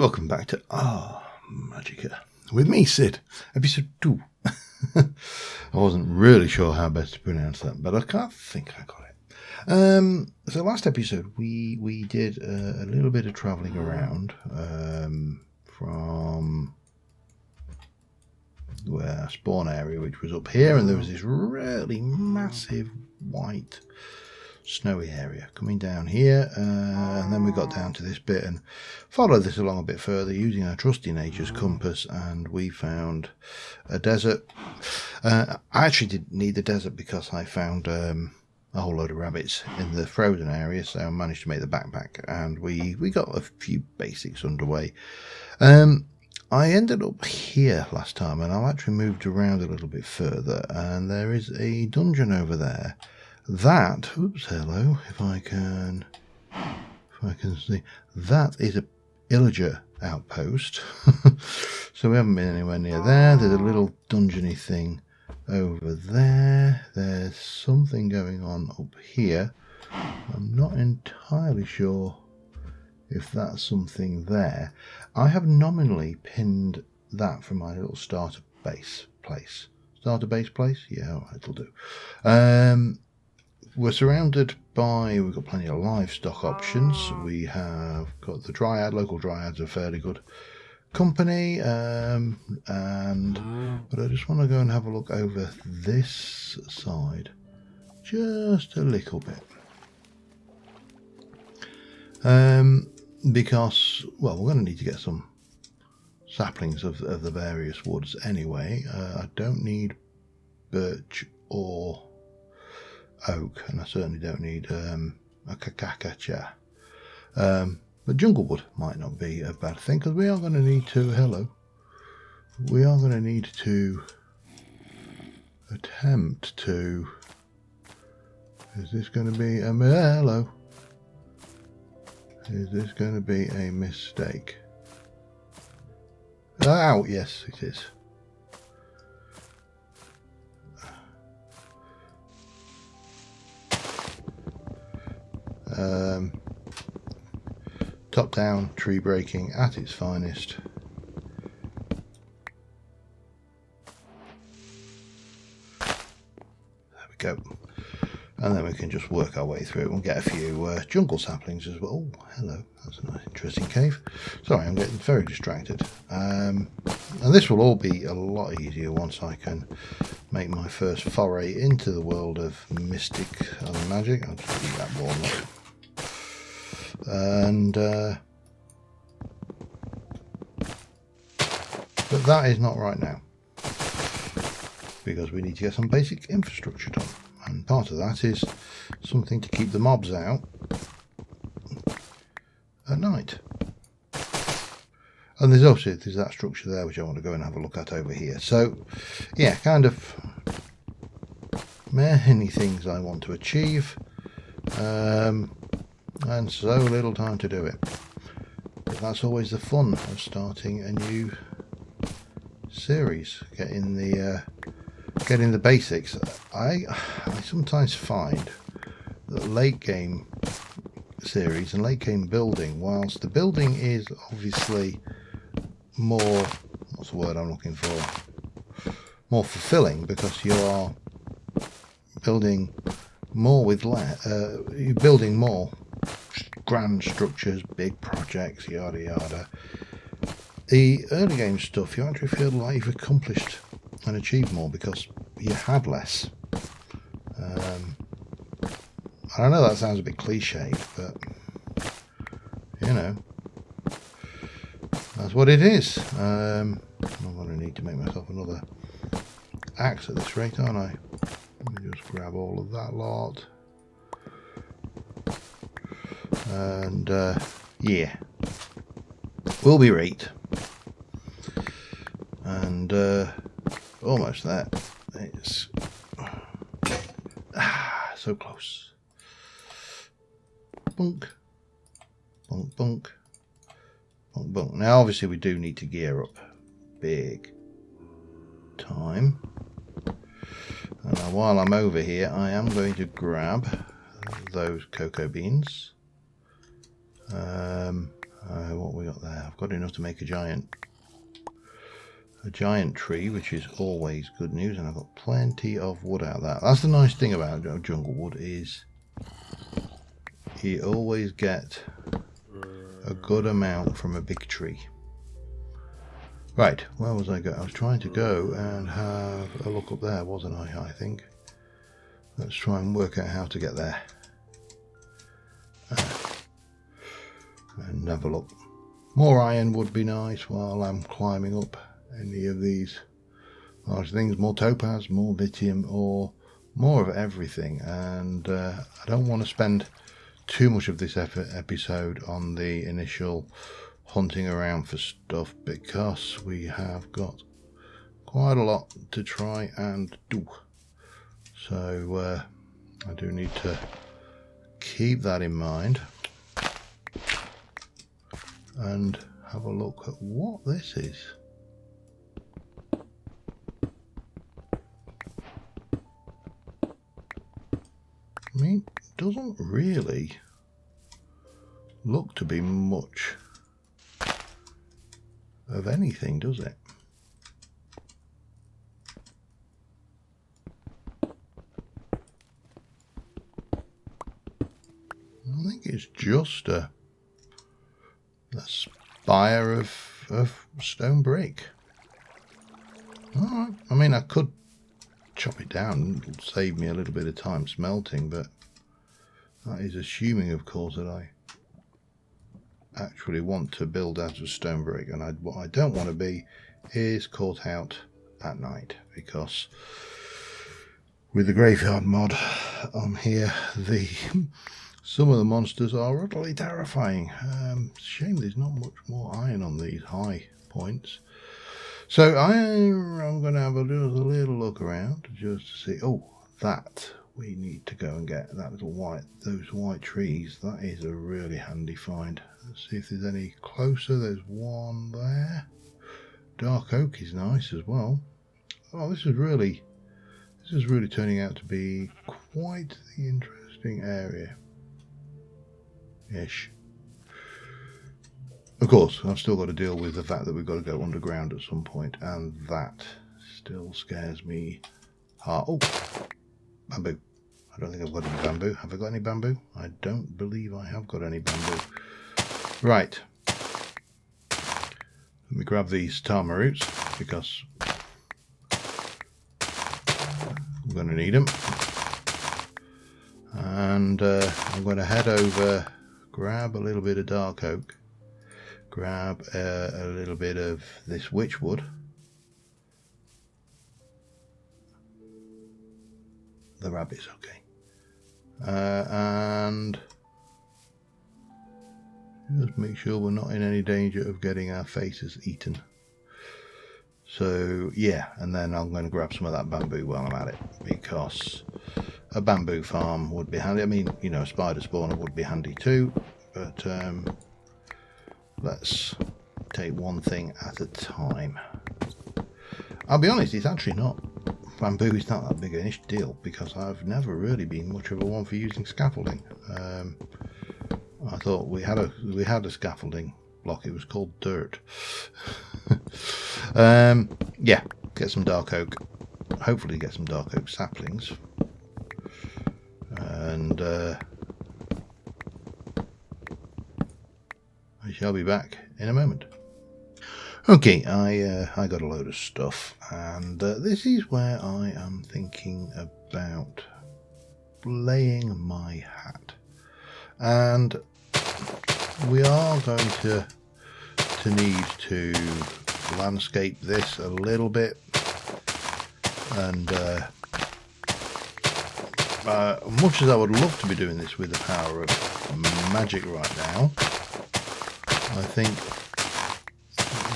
welcome back to Magika with me, Sid, episode 2. I wasn't really sure how best to pronounce that, but I can't think I got it. So last episode we did a little bit of travelling around from our spawn area, which was up here, and there was this really massive white snowy area coming down here, and then we got down to this bit and followed this along a bit further using our trusty nature's compass, and we found a desert. I actually didn't need the desert because I found a whole load of rabbits in the frozen area, so I managed to make the backpack, and we got a few basics underway. I ended up here last time, and I've actually moved around a little bit further, and there is a dungeon over there that, oops, hello, if I can see, that is a villager outpost. So we haven't been anywhere near there. There's a little dungeony thing over there. There's something going on up here. I'm not entirely sure if that's something there. I have nominally pinned that from my little starter base place. Starter base place? Yeah, all right, it'll do. We're surrounded by, we've got plenty of livestock options. We have got the dryad. Local dryads are fairly good company. But I just want to go and have a look over this side just a little bit. Because, well, we're going to need to get some saplings of the various woods anyway. I don't need birch or oak, and I certainly don't need a kakakacha. But jungle wood might not be a bad thing, because we are going to need to, we are going to need to attempt to, is this going to be a, hello, is this going to be a mistake? Oh, yes, it is. Top down tree breaking at its finest. There we go. And then we can just work our way through it and get a few jungle saplings as well. Oh, hello, that's a nice interesting cave. Sorry, I'm getting very distracted. And this will all be a lot easier once I can make my first foray into the world of mystic and magic. I'll just eat that walnut. And but that is not right now, because we need to get some basic infrastructure done, and part of that is something to keep the mobs out at night. And there's also that structure there which I want to go and have a look at over here. So yeah, kind of many things I want to achieve, and so little time to do it. But that's always the fun of starting a new series, getting the basics. I sometimes find that late game series and late game building, whilst the building is obviously more, what's the word I'm looking for, more fulfilling, because you are building more with less, you're building more grand structures, big projects, yada yada. The early game stuff, you actually feel like you've accomplished and achieved more because you had less. I know that sounds a bit cliched, but you know, that's what it is. I'm going to need to make myself another axe at this rate, aren't I? Let me just grab all of that lot. And yeah, we'll be right. And almost there. It's so close. Bunk, bunk, bunk, bunk, bunk. Now, obviously, we do need to gear up big time. And now, while I'm over here, I am going to grab those cocoa beans. What we got there? I've got enough to make a giant tree, which is always good news, and I've got plenty of wood out there. That's the nice thing about jungle wood, is you always get a good amount from a big tree. Right, where was I going? I was trying to go and have a look up there, wasn't I think. Let's try and work out how to get there. And have a look. More iron would be nice while I'm climbing up any of these large things. More topaz, more bitium, or more of everything. And I don't want to spend too much of this episode on the initial hunting around for stuff, because we have got quite a lot to try and do. So I do need to keep that in mind and have a look at what this is. I mean, it doesn't really look to be much of anything, does it? I think it's just a spire of stone brick. Alright, I mean, I could chop it down, it'll save me a little bit of time smelting, but that is assuming, of course, that I actually want to build out of stone brick, and what I don't want to be is caught out at night, because with the graveyard mod on here, some of the monsters are utterly terrifying. Shame there's not much more iron on these high points. So I'm going to have a little look around just to see. Oh, that we need to go and get that those white trees. That is a really handy find. Let's see if there's any closer. There's one there. Dark oak is nice as well. Oh, this is really turning out to be quite the interesting area. Ish. Of course, I've still got to deal with the fact that we've got to go underground at some point, and that still scares me. Oh, bamboo. I don't think I've got any bamboo. Have I got any bamboo? I don't believe I have got any bamboo. Right. Let me grab these tama roots, because I'm going to need them. And I'm going to head over, grab a little bit of dark oak, grab a little bit of this witchwood, the rabbit's okay, and just make sure we're not in any danger of getting our faces eaten. So yeah, and then I'm going to grab some of that bamboo while I'm at it, because a bamboo farm would be handy. I mean, you know, a spider spawner would be handy too, but let's take one thing at a time. I'll be honest, it's actually not, bamboo is not that big an deal, because I've never really been much of a one for using scaffolding. I thought we had a scaffolding block. It was called dirt. Yeah, get some dark oak. Hopefully get some dark oak saplings. And I shall be back in a moment. Okay, I got a load of stuff, and this is where I am thinking about laying my hat. And we are going to need to landscape this a little bit, and much as I would love to be doing this with the power of magic right now, I think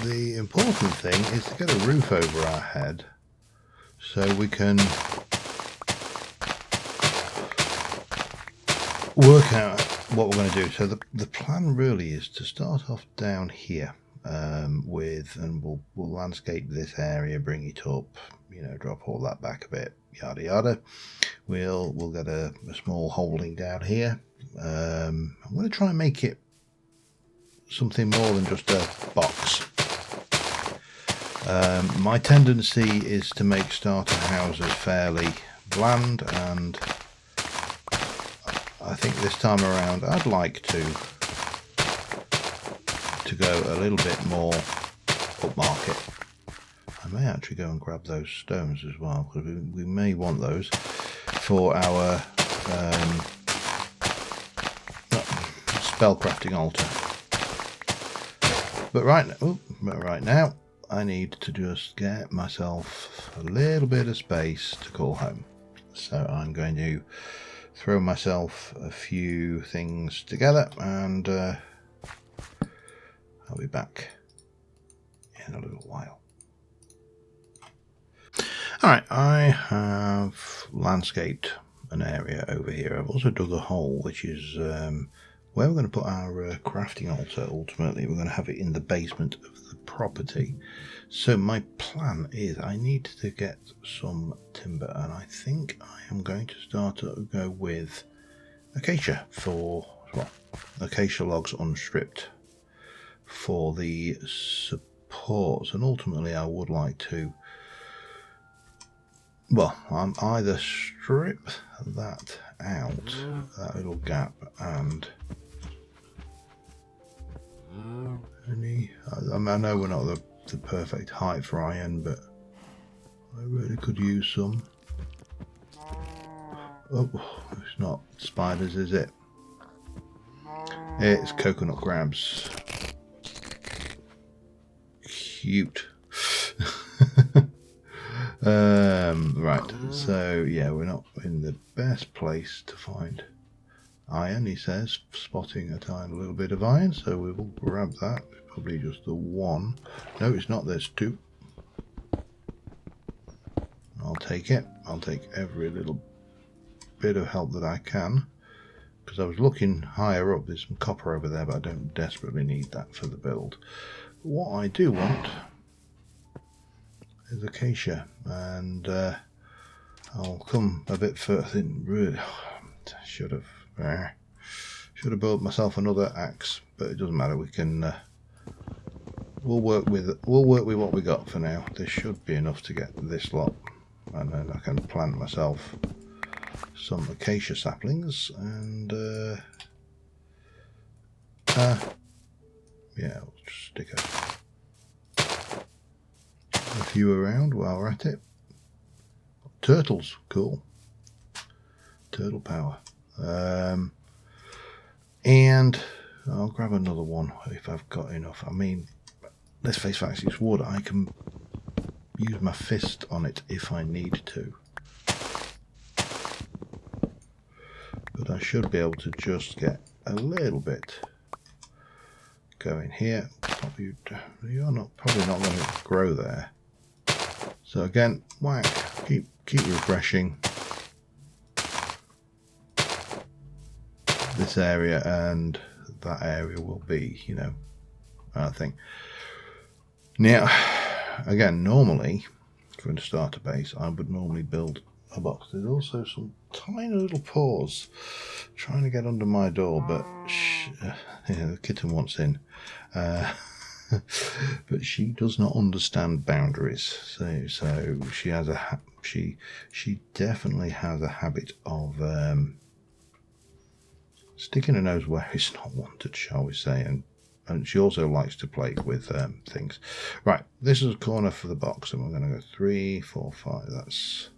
the important thing is to get a roof over our head so we can work out what we're going to do. So the plan really is to start off down here and we'll landscape this area, bring it up, you know, drop all that back a bit, yada yada. We'll get a small holding down here. I'm going to try and make it something more than just a box. My tendency is to make starter houses fairly bland, and I think this time around I'd like to go a little bit more upmarket. I may actually go and grab those stones as well, because we may want those for our spellcrafting altar. But right now I need to just get myself a little bit of space to call home. So I'm going to throw myself a few things together, and I'll be back in a little while. Alright, I have landscaped an area over here. I've also dug a hole, which is where we're going to put our crafting altar. Ultimately, we're going to have it in the basement of the property. So my plan is I need to get some timber, and I think I am going to start to go with acacia acacia logs unstripped for the supports, and ultimately I would like to, I'm either strip that out, that little gap, and I know we're not the perfect height for iron, but I really could use some. Oh, it's not spiders, is it? It's coconut crabs. Cute. Right, so yeah, we're not in the best place to find iron, he says, spotting a tiny little bit of iron, so we will grab that. It's probably just the one. No, it's not, there's two. I'll take it. I'll take every little bit of help that I can, because I was looking higher up. There's some copper over there, but I don't desperately need that for the build. What I do want is acacia, and I'll come a bit further in. Really, should have built myself another axe, but it doesn't matter. We can we'll work with what we got for now. This should be enough to get this lot, and then I can plant myself some acacia saplings, and yeah, we'll just stick a few around while we're at it. Turtles, cool. Turtle power. And I'll grab another one if I've got enough. I mean, let's face facts, it's wood. I can use my fist on it if I need to. But I should be able to just get a little bit going here. You're probably not going to grow there. So again, whack, keep refreshing this area, and that area will be, I think. Now, again, normally for a starter base, I would normally build a box. There's also some tiny little paws trying to get under my door, but the kitten wants in. But she does not understand boundaries, so she has she definitely has a habit of sticking her nose where it's not wanted, shall we say, and she also likes to play with things. Right, this is a corner for the box, and we're going to go 3, 4, 5. That's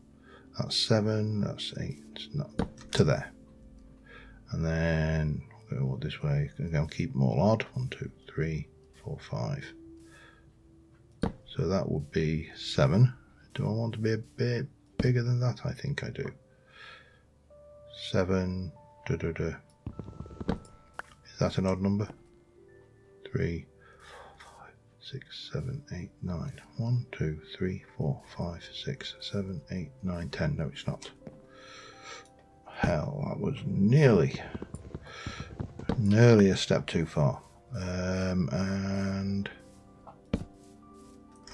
7. That's 8. Not to there, and then we'll go this way. I'll keep them all odd. 1, 2, 3, 4, 5. So that would be 7. Do I want to be a bit bigger than that? I think I do. 7. Is that an odd number? 3, 4, 5, 6, 7, 8, 9. 1, 2, 3, 4, 5, 6, 7, 8, 9, 10. No, it's not. Hell, that was nearly a step too far. And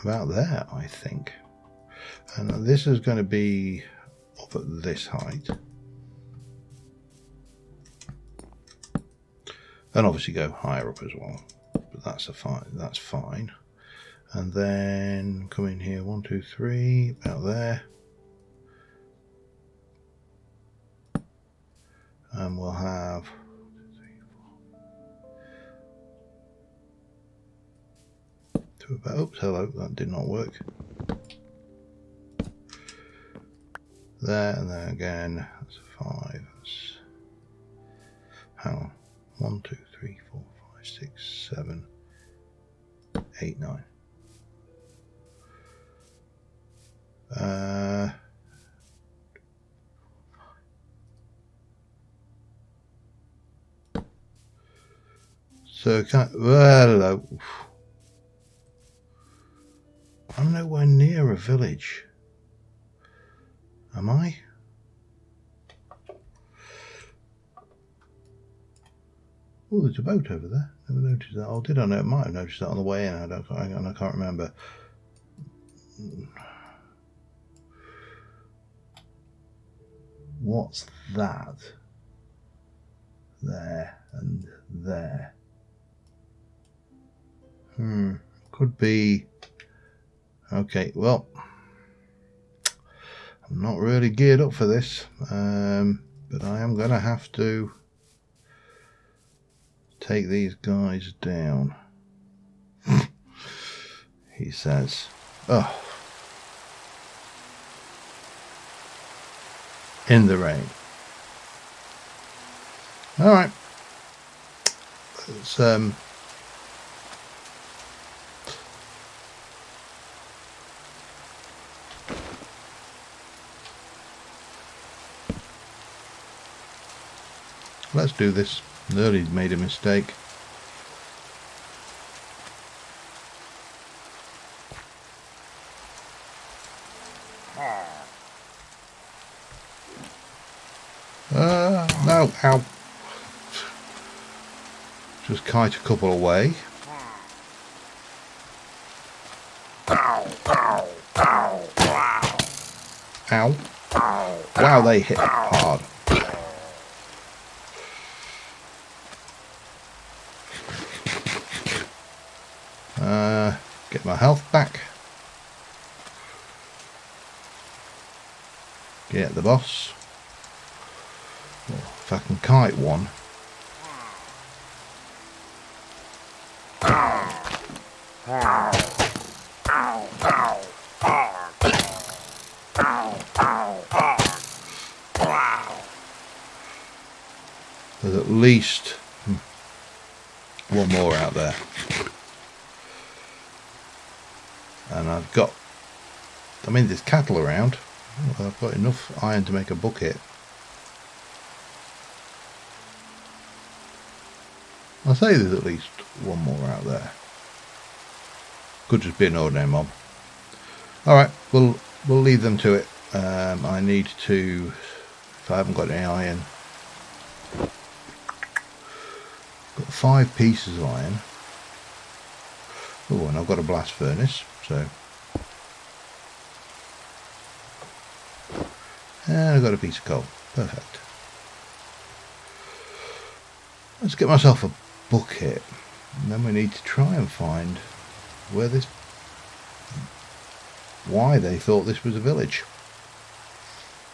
about there, I think. And this is going to be up at this height. And obviously go higher up as well. that's fine. And then come in here, 1, 2, 3, about there. And we'll have 2 about, oops, hello, that did not work. There and there again, that's a 5. That's, hang on, 1, 2, 3, 4, 5, 6, 7, 8, 9. So well, I'm nowhere near a village. Am I? Oh, there's a boat over there. Never noticed that. Oh, did I know? I might have noticed that on the way in. I can't remember. What's that? There and there. Could be. Okay, well, I'm not really geared up for this, but I am going to have to take these guys down. He says, oh, in the rain. All right, let's do this. Nearly made a mistake. No, ow. Just kite a couple away. Ow. Wow, they hit hard. Get my health back. Get the boss. Well, if I can kite one. There's at least one more out there. And I've got, I mean, there's cattle around. I've got enough iron to make a bucket. I'll say there's at least one more out there. Could just be an ordinary mob. Alright, we'll leave them to it. I need to, if I haven't got any iron, got 5 pieces of iron. Oh, and I've got a blast furnace, so. And I've got a piece of coal. Perfect. Let's get myself a bucket. And then we need to try and find where this, why they thought this was a village.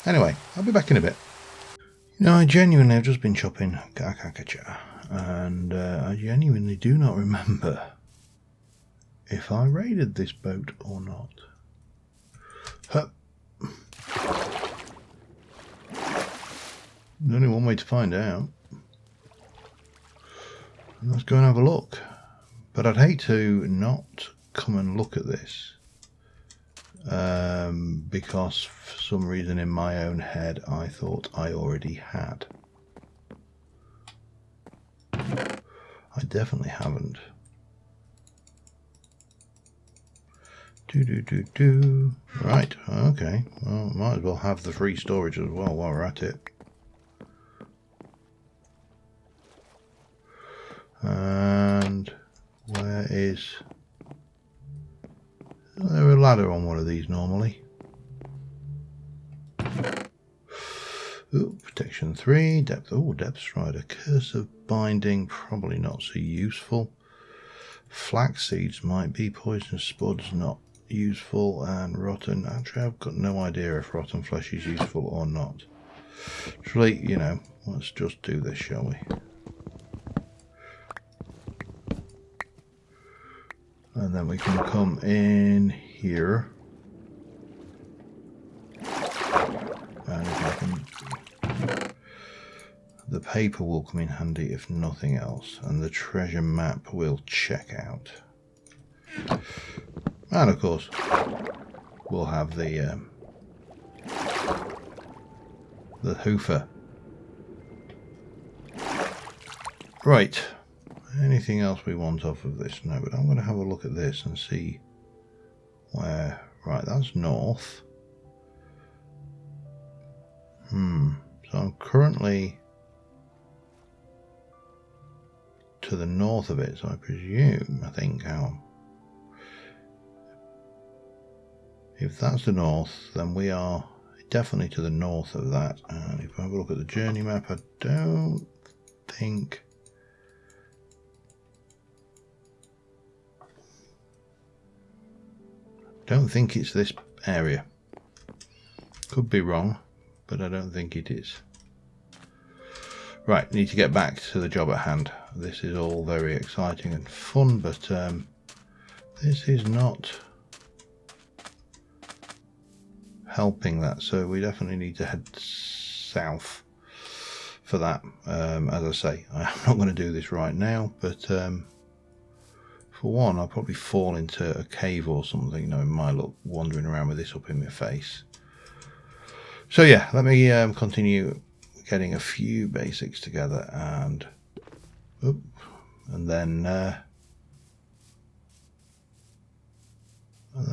Anyway, I'll be back in a bit. You know, I genuinely have just been chopping kakakacha, and I genuinely do not remember if I raided this boat or not. Hup. There's only one way to find out. Let's go and have a look. But I'd hate to not come and look at this. Because for some reason in my own head I thought I already had. I definitely haven't. Right, okay. Well, might as well have the free storage as well while we're at it. And where is... Is there a ladder on one of these normally? Ooh, protection 3, depth, oh, depth strider, curse of binding, probably not so useful. Flax seeds might be poisonous, spuds not useful, and rotten. Actually, I've got no idea if rotten flesh is useful or not. Actually, you know, let's just do this, shall we? And then we can come in here. And if I can... The paper will come in handy if nothing else. And the treasure map will check out. And of course, we'll have the hoofer. Right. Anything else we want off of this? No, but I'm going to have a look at this and see where... Right, that's north. So I'm currently to the north of it, so I presume, I think, if that's the north, then we are definitely to the north of that. And if I have a look at the journey map, I don't think... it's this area. Could be wrong, but I don't think it is. Right, need to get back to the job at hand. This is all very exciting and fun, but this is not helping that, so we definitely need to head south for that. As I say, I'm not going to do this right now, but for one, I'll probably fall into a cave or something, knowing my luck, wandering around with this up in my face. So yeah, let me continue getting a few basics together, and then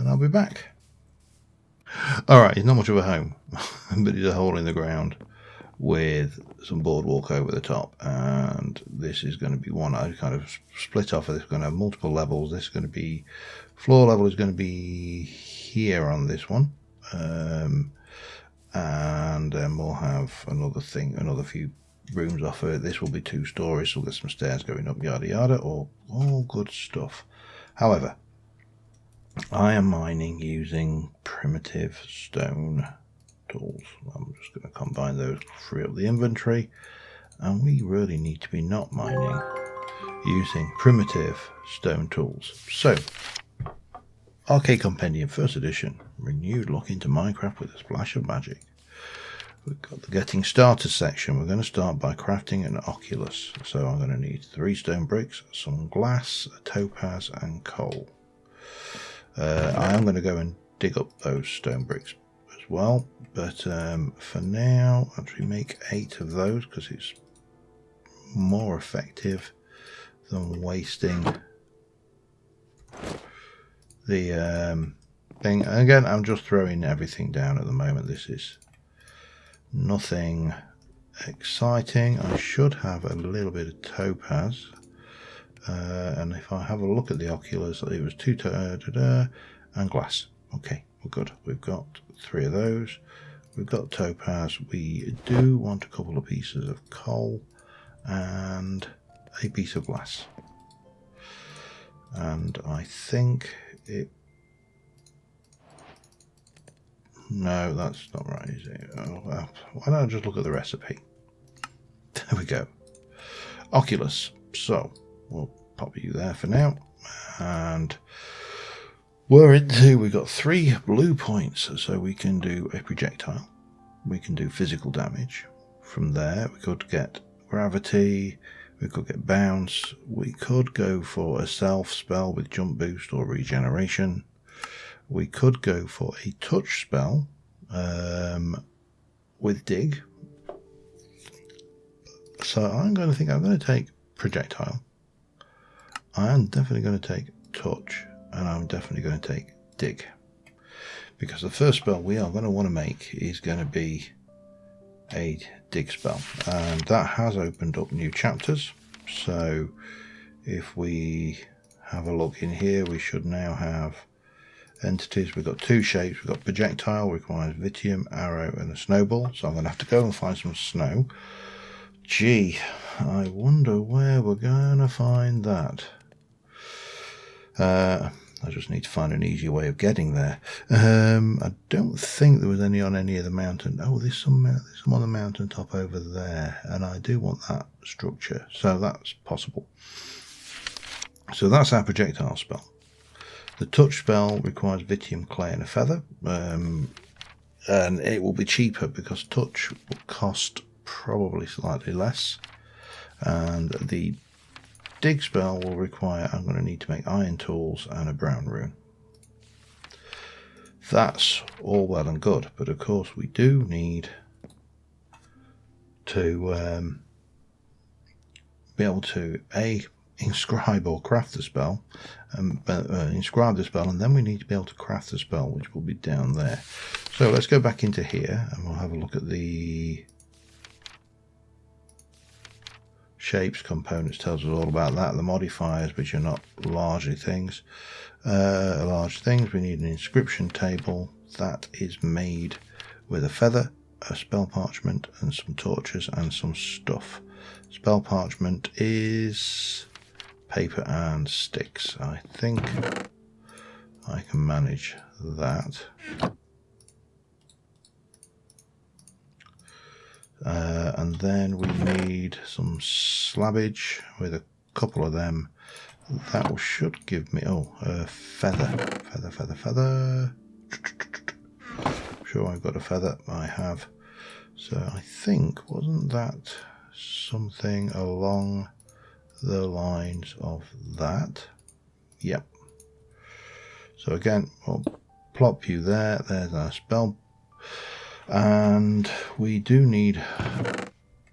I'll be back. Alright, it's not much of a home, but it's a hole in the ground with some boardwalk over the top, and this is going to be one I kind of split off. It's going to have multiple levels. This is going to be, floor level is going to be here on this one, and then we'll have another few rooms off of it. This will be 2 stories, so there's some stairs going up, yada yada, all good stuff. However, I am mining using primitive stone tools. I'm just going to combine those, free up the inventory, and we really need to be not mining using primitive stone tools. So, Arcade Compendium, 1st edition, renewed look into Minecraft with a splash of magic. We've got the getting started section. We're going to start by crafting an oculus. So I'm going to need 3 stone bricks, some glass, a topaz, and coal. I am going to go and dig up those stone bricks as well, but for now, actually make 8 of those because it's more effective than wasting the thing. And again, I'm just throwing everything down at the moment. This is nothing exciting. I should have a little bit of topaz. And if I have a look at the oculus, it was 2 and glass. Okay, we're good. We've got 3 of those. We've got topaz. We do want a couple of pieces of coal and a piece of glass. And I think it... No, that's not right, is it? Oh, well, why don't I just look at the recipe? There we go. Oculus. So, we'll pop you there for now, and we've got 3 blue points, so we can do a projectile, we can do physical damage. From there we could get gravity, we could get bounce, we could go for a self spell with jump boost or regeneration, we could go for a touch spell with dig. So I'm going to take projectile. I am definitely going to take touch, and I'm definitely going to take dig, because the first spell we are going to want to make is going to be a dig spell, and that has opened up new chapters. So if we have a look in here, we should now have entities. We've got 2 shapes. We've got projectile, requires vitium, arrow, and a snowball. So I'm going to have to go and find some snow. Gee, I wonder where we're going to find that. I just need to find an easier way of getting there. I don't think there was any on any of the mountain. Oh, there's some on the mountain top over there, and I do want that structure, so that's possible. So that's our projectile spell. The touch spell requires Vitium, clay, and a feather, and it will be cheaper because touch will cost probably slightly less, and the dig spell will require, I'm going to need to make iron tools and a brown rune. That's all well and good, but of course we do need to be able to inscribe or craft the spell, inscribe the spell, and then we need to be able to craft the spell, which will be down there. So let's go back into here and we'll have a look at the shapes components. Tells us all about that. The modifiers, which are not large things, we need an inscription table that is made with a feather, a spell parchment, and some torches and some stuff. Spell parchment is paper and sticks. I think I can manage that. And then we need some slabbage with a couple of them. That should give me feather. I'm sure I've got a feather. I have. So I think, wasn't that something along the lines of that? Yep. So again, we'll plop you there. There's our spell. And we do need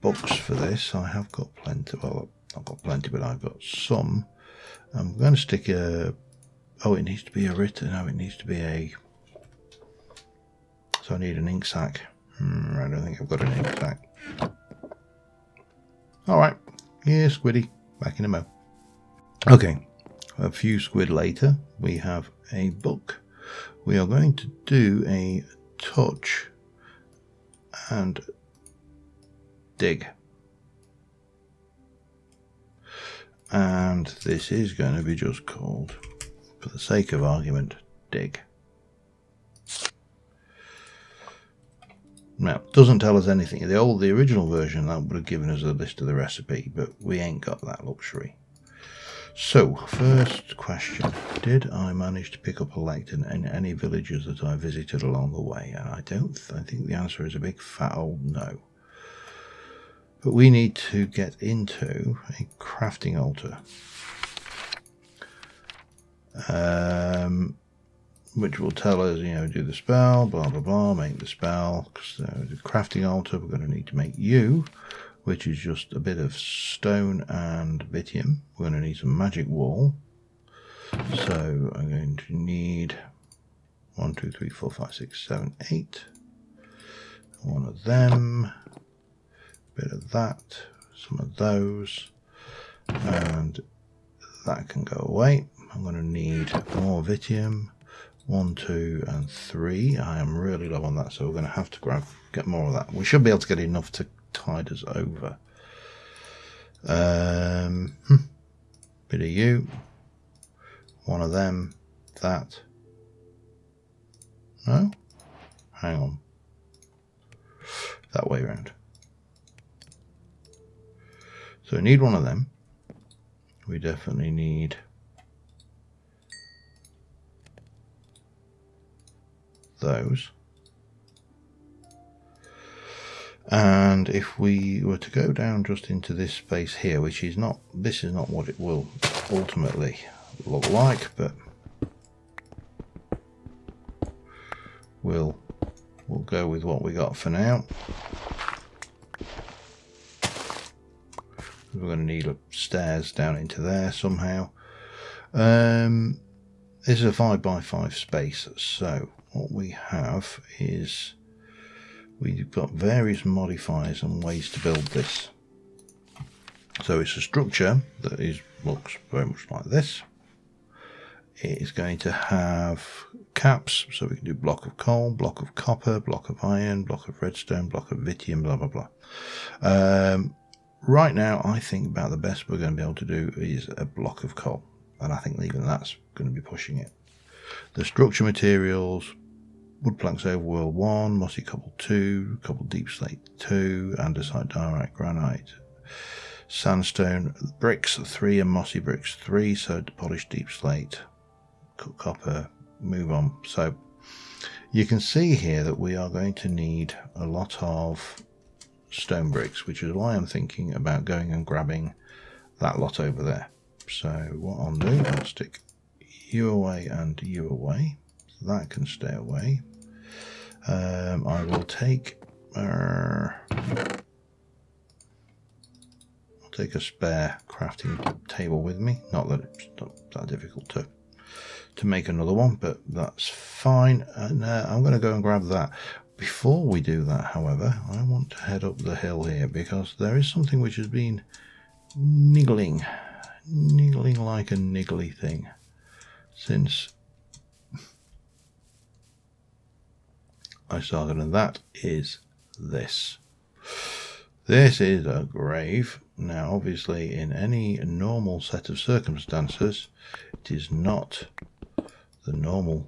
books for this. I have got plenty. Well, I've got plenty, but I've got some. I'm going to stick a... Oh, it needs to be a written. No, it needs to be a... So I need an ink sac. I don't think I've got an ink sac. Alright. Yeah, squiddy. Back in a mo. Okay. A few squid later, we have a book. We are going to do a touch and dig, and this is going to be just called, for the sake of argument, dig. Now, it doesn't tell us anything. The original version, that would have given us a list of the recipe, but we ain't got that luxury. So, first question, did I manage to pick up a lectern in any villages that I visited along the way? And I think the answer is a big fat old no. But we need to get into a crafting altar, which will tell us, do the spell, blah, blah, blah, make the spell. So the crafting altar, we're going to need to make you, which is just a bit of stone and Vitium. We're going to need some magic wool. So I'm going to need 1, 2, 3, 4, 5, 6, 7, 8. One of them. A bit of that. Some of those. And that can go away. I'm going to need more Vitium. 1, 2, and 3. I am really low on that, so we're going to have to get more of that. We should be able to get enough to tide us over. Bit of you, one of them, that. No, hang on, that way around. So we need one of them. We definitely need those. And if we were to go down just into this space here, which is not, this is not what it will ultimately look like, but we'll go with what we got for now. We're going to need stairs down into there somehow. This is a 5x5 space, so what we have is we've got various modifiers and ways to build this. So it's a structure that looks very much like this. It is going to have caps, so we can do block of coal, block of copper, block of iron, block of redstone, block of Vitium, blah, blah, blah. Right now, I think about the best we're going to be able to do is a block of coal. and I think even that's going to be pushing it. The structure materials: wood planks overworld 1, mossy cobble 2, cobble deep slate 2, andesite diorite granite, sandstone bricks 3 and mossy bricks 3, so polished deep slate, cut copper, move on. So you can see here that we are going to need a lot of stone bricks, which is why I'm thinking about going and grabbing that lot over there. So what I'll do, I'll stick you away and you away, so that can stay away. I will take I'll take a spare crafting table with me. Not that it's not that difficult to make another one, but that's fine. And I'm going to go and grab that. Before we do that, however, I want to head up the hill here, because there is something which has been niggling like a niggly thing since I started, and that is this. This is a grave. Now, obviously, in any normal set of circumstances, it is not the normal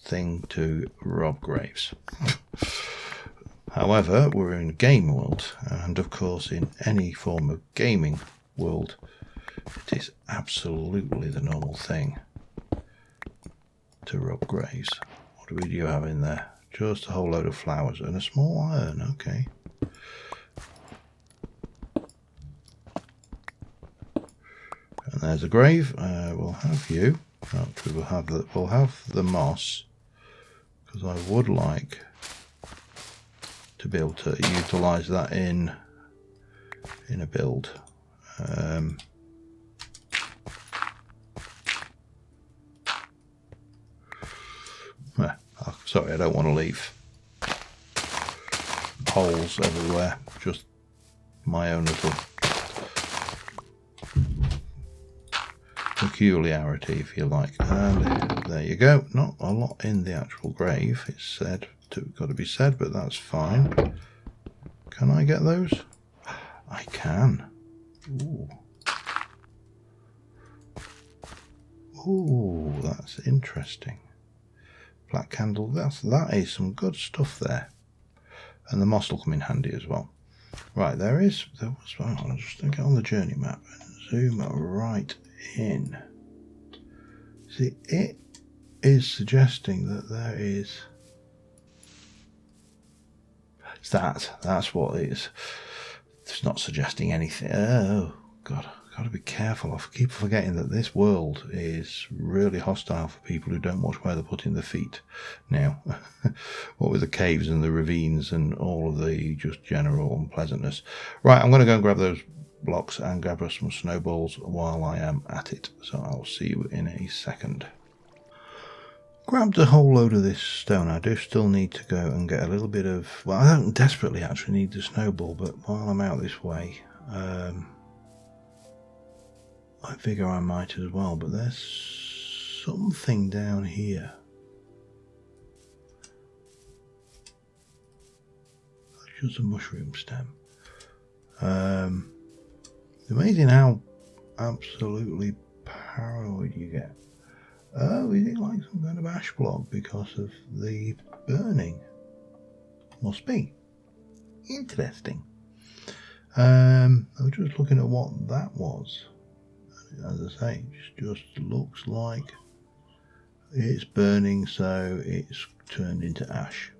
thing to rob graves. However, we're in a game world, and of course, in any form of gaming world, it is absolutely the normal thing to rob graves. What do you have in there? Just a whole load of flowers and a small iron. Okay. And there's a grave. We'll have you. Actually, we'll have the moss, because I would like to be able to utilize that in a build. Sorry, I don't want to leave holes everywhere. Just my own little peculiarity, if you like. And there you go. Not a lot in the actual grave, it's said. Got to be said, but that's fine. Can I get those? I can. Ooh. Ooh, that's interesting. Black candle. That is some good stuff there, and the moss will come in handy as well. Right, there was. I'll just get on the journey map and zoom right in. See, it is suggesting that there is. That's what it is. It's not suggesting anything. Oh God, I've got to be careful. I keep forgetting that this world is really hostile for people who don't watch where they're putting their feet. Now, what with the caves and the ravines and all of the just general unpleasantness. Right, I'm going to go and grab those blocks and grab us some snowballs while I am at it. So I'll see you in a second. Grabbed a whole load of this stone. I do still need to go and get a little bit of... Well, I don't desperately actually need the snowball, but while I'm out this way, I figure I might as well. But there's something down here. It's just a mushroom stem. It's amazing how absolutely paranoid you get. Oh, is it like some kind of ash block because of the burning? Must be. Interesting. I was just looking at what that was. As I say, it just looks like it's burning, so it's turned into ash.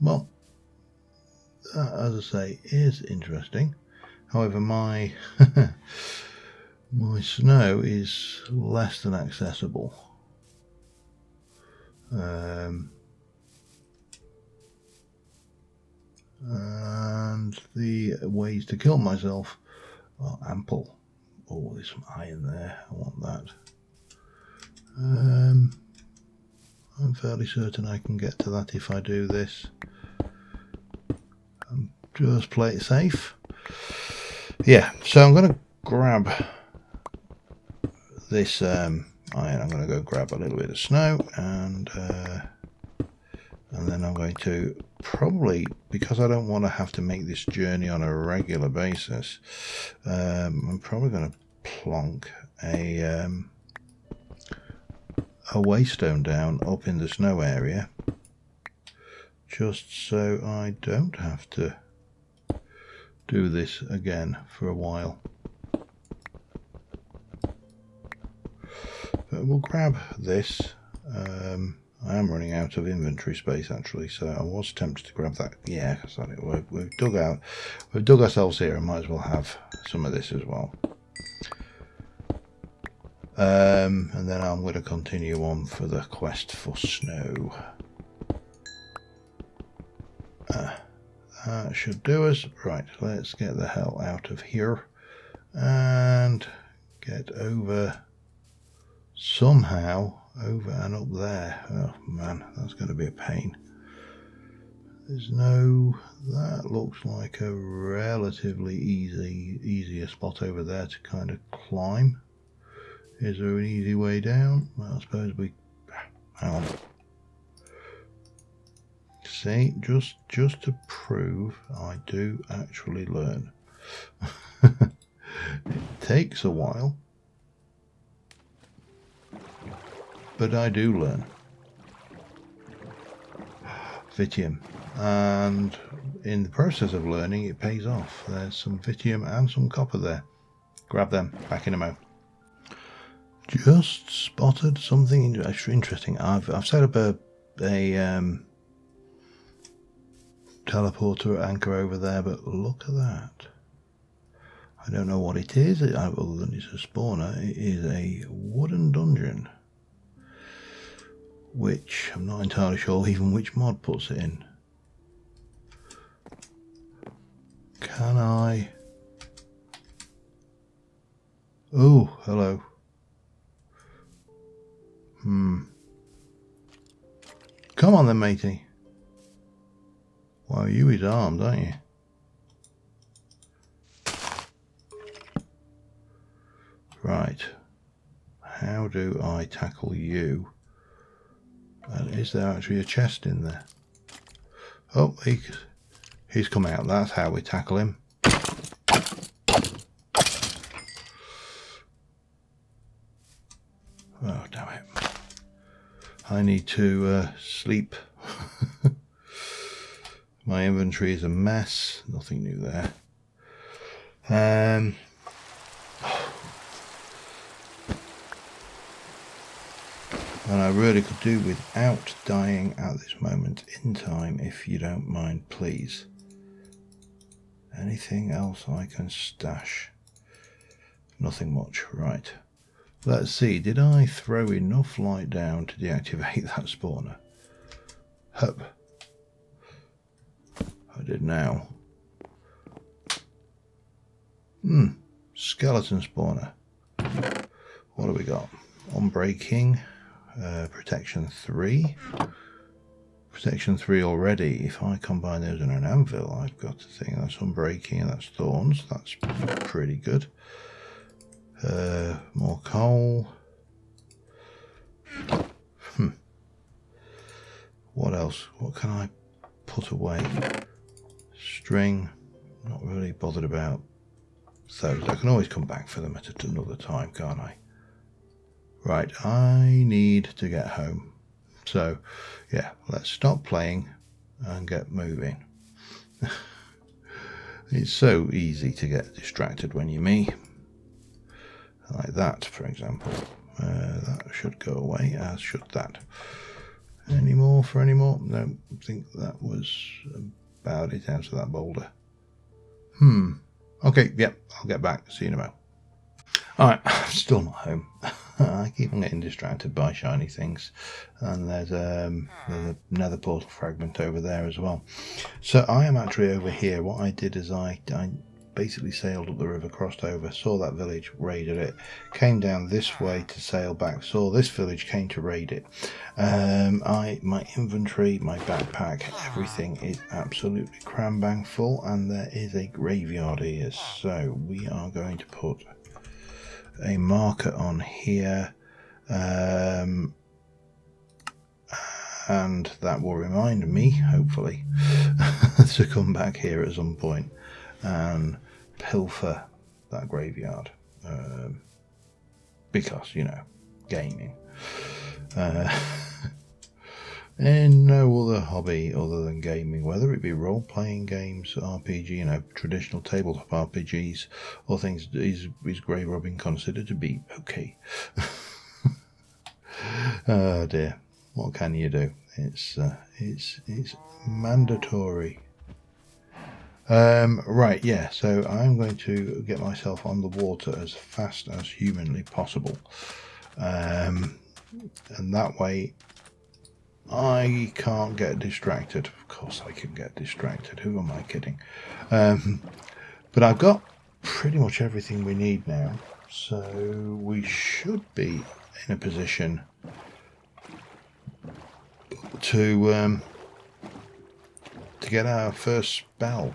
Well, that, as I say, is interesting. However, my my snow is less than accessible. And the ways to kill myself are ample. Oh, there's some iron there. I want that. I'm fairly certain I can get to that if I do this. Just play it safe. Yeah, so I'm going to grab this iron. I'm going to go grab a little bit of snow, and then I'm going to probably, because I don't want to have to make this journey on a regular basis, I'm probably going to plonk a waystone down up in the snow area, just so I don't have to do this again for a while. But we'll grab this. I am running out of inventory space actually, so I was tempted to grab that. Yeah, because we've dug ourselves here, and might as well have some of this as well. And then I'm going to continue on for the quest for snow. That should do us. Right, let's get the hell out of here and get over somehow over and up there. Oh man, that's going to be a pain. There's no, that looks like a relatively easier spot over there to kind of climb. Is there an easy way down? Well, I suppose we, hang on. See, just to prove I do actually learn. It takes a while, but I do learn. Vitium, and in the process of learning it pays off. There's some vitium and some copper there. Grab them, back in a mo. Just spotted something interesting. I've set up a teleporter anchor over there, but look at that. I don't know what it is other than it's a spawner. It is a wooden dungeon, which I'm not entirely sure even which mod puts it in. Can I? Oh, hello. Come on then, matey. Well, you is armed, aren't you? Right. How do I tackle you? And is there actually a chest in there? Oh, he's come out. That's how we tackle him. Oh, damn it. I need to sleep. My inventory is a mess. Nothing new there. And I really could do without dying at this moment in time, if you don't mind, please. Anything else I can stash? Nothing much. Right. Let's see. Did I throw enough light down to deactivate that spawner? Hup. I did now. Skeleton spawner. What do we got? Unbreaking. Protection 3. Protection 3 already. If I combine those in an anvil, I've got to think that's unbreaking and that's thorns. That's pretty good. More coal. What else? What can I put away? String. Not really bothered about those. I can always come back for them at another time, can't I? Right, I need to get home. So, yeah, let's stop playing and get moving. It's so easy to get distracted when you're me. Like that, for example. That should go away, as should that. Any more for any more? No, I think that was about it out of that boulder. Okay, yep, I'll get back. See you in a moment. Alright, I'm still not home. I keep on getting distracted by shiny things. And there's another portal fragment over there as well. So I am actually over here. What I did is I basically sailed up the river, crossed over, saw that village, raided it, came down this way to sail back, saw this village, came to raid it. My inventory, my backpack, everything is absolutely cram bang full, and there is a graveyard here. So we are going to put a marker on here, and that will remind me, hopefully, to come back here at some point and pilfer that graveyard. because, you know, gaming. And no other hobby other than gaming, whether it be role-playing games, RPG, you know, traditional tabletop RPGs, or things, is grey rubbing considered to be okay. Oh dear, what can you do? It's mandatory. Right, yeah. So I'm going to get myself on the water as fast as humanly possible, and that way I can't get distracted. Of course I can get distracted. Who am I kidding? But I've got pretty much everything we need now. So we should be in a position to get our first spell.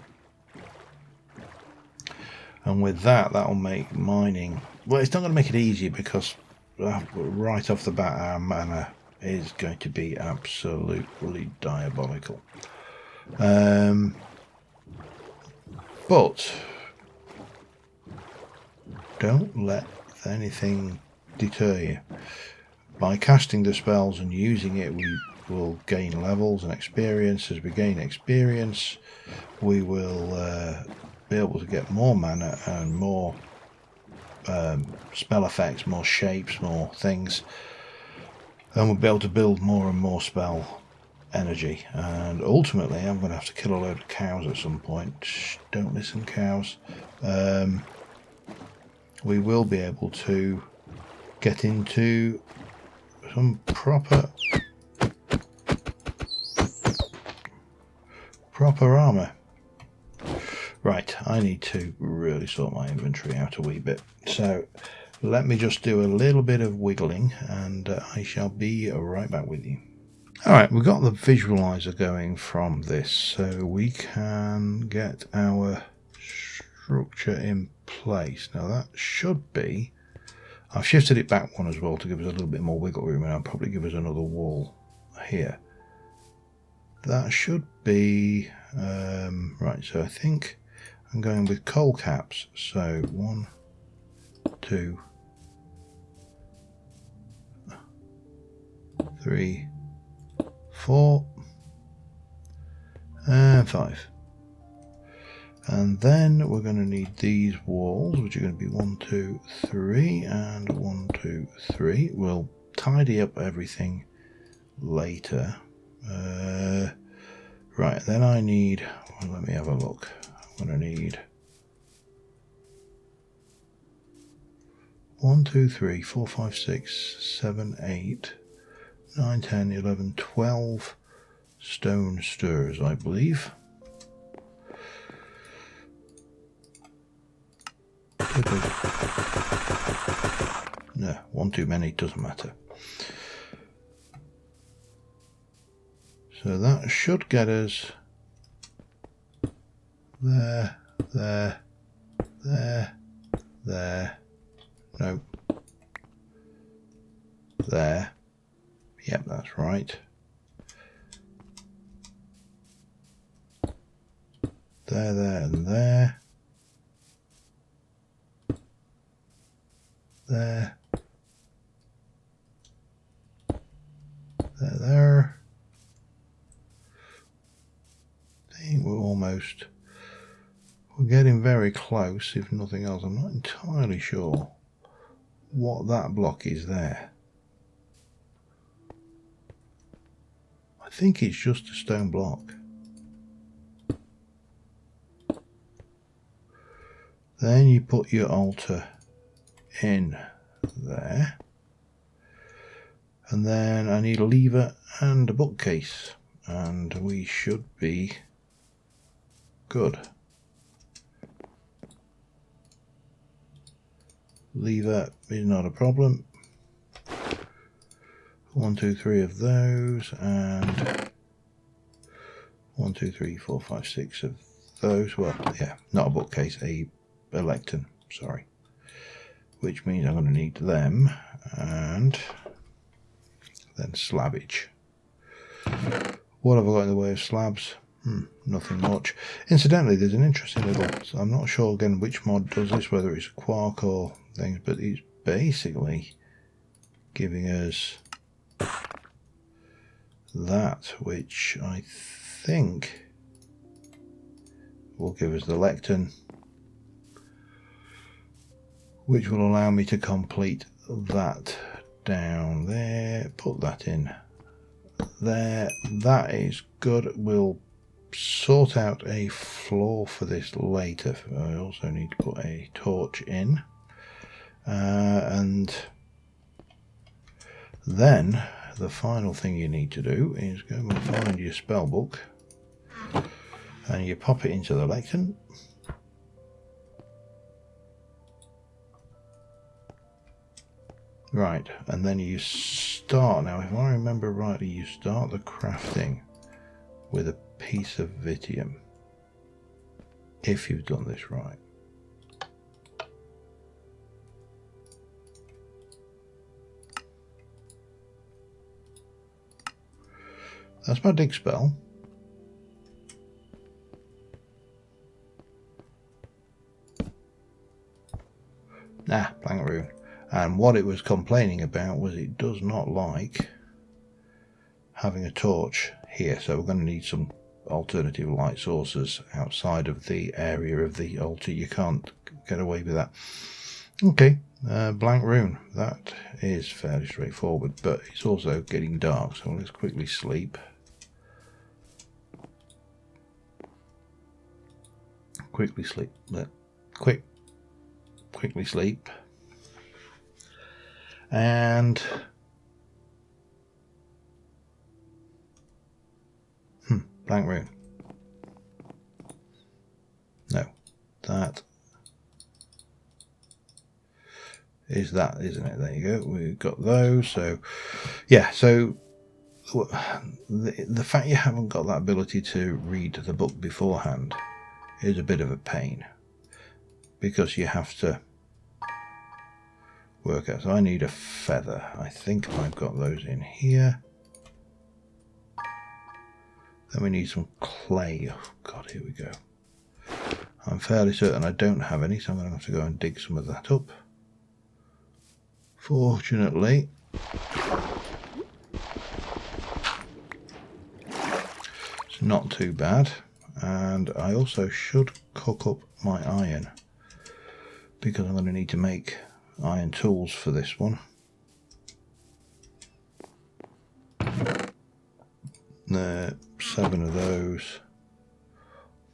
And with that, that'll make mining... Well, it's not going to make it easier because right off the bat our mana is going to be absolutely diabolical. But don't let anything deter you. By casting the spells and using it, we will gain levels and experience. As we gain experience, we will be able to get more mana and more spell effects, more shapes, more things. And we'll be able to build more and more spell energy. And ultimately, I'm going to have to kill a load of cows at some point. Shh, don't listen, cows. We will be able to get into some proper armor. Right, I need to really sort my inventory out a wee bit. So let me just do a little bit of wiggling and I shall be right back with you. Alright, we've got the visualizer going from this, so we can get our structure in place. Now that should be... I've shifted it back one as well to give us a little bit more wiggle room, and I'll probably give us another wall here. That should be... right, so I think I'm going with coal caps. So 1, 2, 3, 4 and 5. And then we're going to need these walls, which are going to be 1, 2, 3 and 1, 2, 3. We'll tidy up everything later. Right, then I need... Well, let me have a look. I'm going to need 1, 2, 3, 4, 5, 6, 7, 8, 9, 10, 11, 12 stone stirrers, I believe. No, one too many, doesn't matter. So that should get us there, there, there, there, no, there, yep, that's right, there, there, and there, there, there, there. I think we're getting very close, if nothing else. I'm not entirely sure what that block is there. I think it's just a stone block. Then you put your altar in there. And then I need a lever and a bookcase. And we should be good. Lever is not a problem. 1, 2, 3 of those, and 1, 2, 3, 4, 5, 6 of those. Well, yeah, not a bookcase, a lectern, sorry. Which means I'm going to need them, and then slabbage. What have I got in the way of slabs? Nothing much. Incidentally, there's an interesting little... I'm not sure again which mod does this, whether it's a quark or things, but it's basically giving us that, which I think will give us the lectern, which will allow me to complete that down there. Put that in there. That is good. We'll sort out a floor for this later. I also need to put a torch in, and then the final thing you need to do is go and find your spell book and you pop it into the lectern. Right, and then you start. Now if I remember rightly, you start the crafting with a piece of Vitium, if you've done this right. That's my dig spell. Blank rune. And what it was complaining about was it does not like having a torch here, so we're going to need some alternative light sources outside of the area of the altar. You can't get away with that. Okay, blank rune. That is fairly straightforward, but it's also getting dark, so let's quickly sleep. Quickly sleep. Quickly sleep. And blank rune. No, that is that, isn't it? There you go. We've got those. So yeah, so the fact you haven't got that ability to read the book beforehand is a bit of a pain, because you have to work out. So I need a feather. I think I've got those in here. Then we need some clay. Oh god, here we go. I'm fairly certain I don't have any, so I'm going to have to go and dig some of that up. Fortunately, it's not too bad. And I also should cook up my iron, because I'm going to need to make iron tools for this one. There, 7 of those.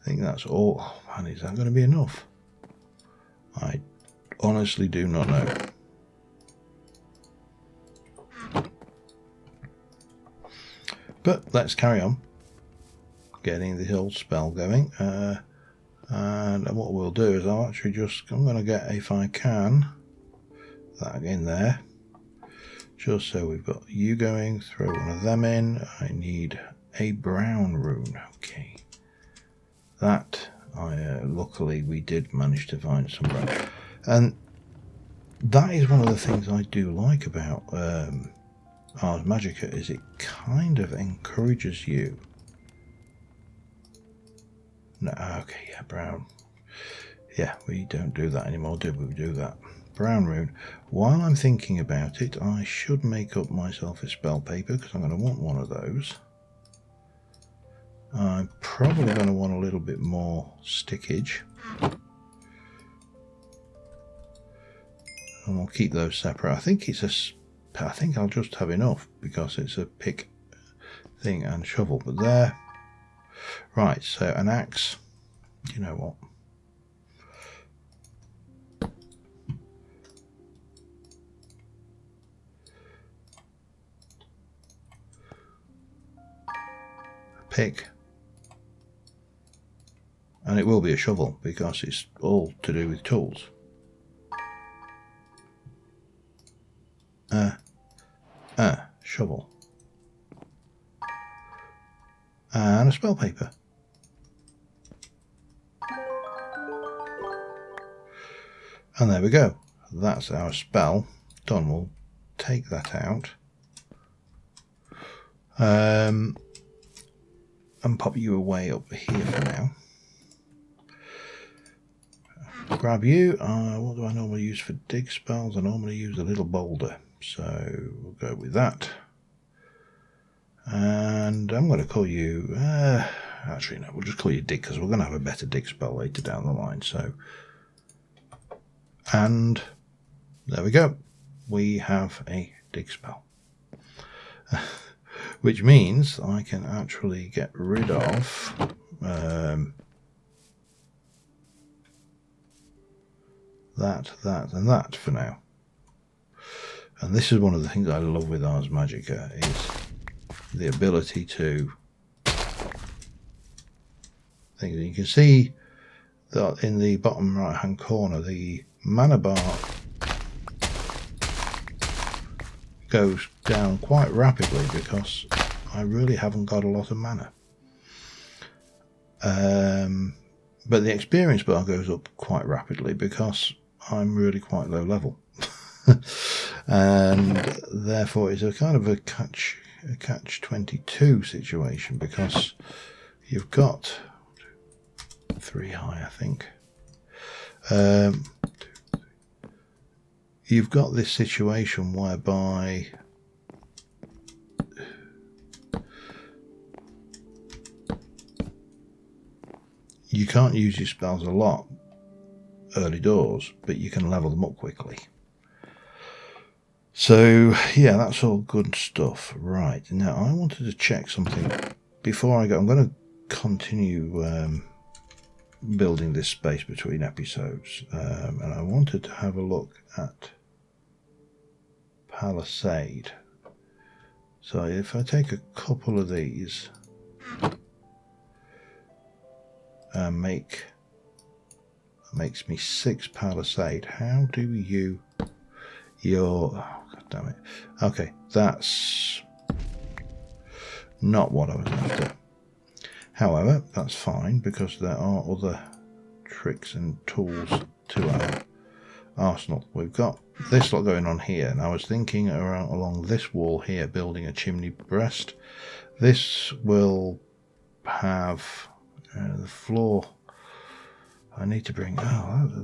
I think that's all. Oh, man, is that going to be enough? I honestly do not know. But let's carry on getting the old spell going. And what we'll do is I'm going to get, if I can, that in there, just so we've got you going. Throw one of them in. I need a brown rune. Okay, that luckily we did manage to find some brown, and that is one of the things I do like about Ars Magica, is it kind of encourages you. No, okay, yeah, brown. Yeah, we don't do that anymore, do we? We do that. Brown rune. While I'm thinking about it, I should make up myself a spell paper, because I'm going to want one of those. I'm probably going to want a little bit more stickage. And we'll keep those separate. I think I'll just have enough, because it's a pick thing and shovel. But there. Right, so an axe. Do you know what? Pick, and it will be a shovel, because it's all to do with tools. Shovel, and a spell paper. And there we go. That's our spell done. We'll take that out. and pop you away up here for now. Grab you. What do I normally use for dig spells? I normally use a little boulder, so we'll go with that. And I'm going to call you... actually, no, we'll just call you dig, because we're going to have a better dig spell later down the line. So, and there we go. We have a dig spell. Which means I can actually get rid of... that, and that for now. And this is one of the things I love with Ars Magica, is the ability to think that you can see that in the bottom right hand corner the mana bar goes down quite rapidly because I really haven't got a lot of mana. But the experience bar goes up quite rapidly because I'm really quite low level. And therefore it's a kind of a catch-22 situation, because you've got 3 high, I think. You've got this situation whereby you can't use your spells a lot early doors, but you can level them up quickly. So yeah, that's all good stuff. Right, now I wanted to check something before I go. I'm going to continue building this space between episodes, and I wanted to have a look at Palisade. So if I take a couple of these and makes me 6 Palisade, how do you... oh, God damn it. Okay, that's not what I was after. However, that's fine, because there are other tricks and tools to our arsenal. We've got this lot going on here, and I was thinking around along this wall here, building a chimney breast. This will have the floor. I need to bring...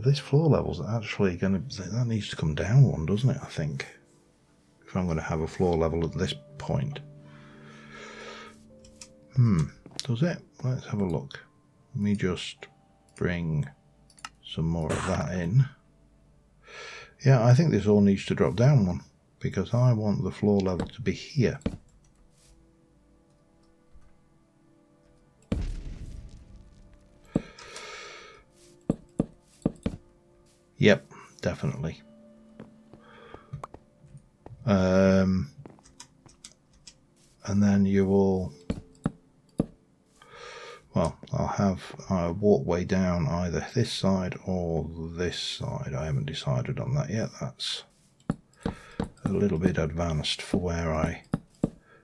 this floor level's actually going to... that needs to come down one, doesn't it, I think? If I'm going to have a floor level at this point. Does it? Let's have a look. Let me just bring some more of that in. Yeah, I think this all needs to drop down one, because I want the floor level to be here. Yep, definitely. And then you will... well, I'll have a walkway down either this side or this side. I haven't decided on that yet. That's a little bit advanced for where I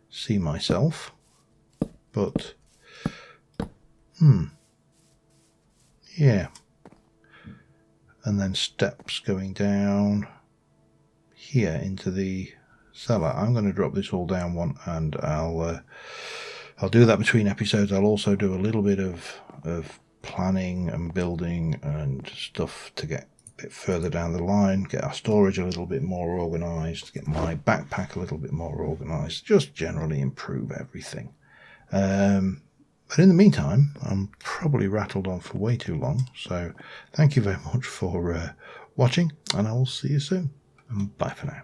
see myself. But, yeah. And then steps going down here into the cellar. I'm going to drop this all down one, and I'll do that between episodes. I'll also do a little bit of planning and building and stuff to get a bit further down the line, get our storage a little bit more organised, get my backpack a little bit more organised, just generally improve everything. But in the meantime, I'm probably rattled on for way too long, so thank you very much for watching, and I will see you soon. And bye for now.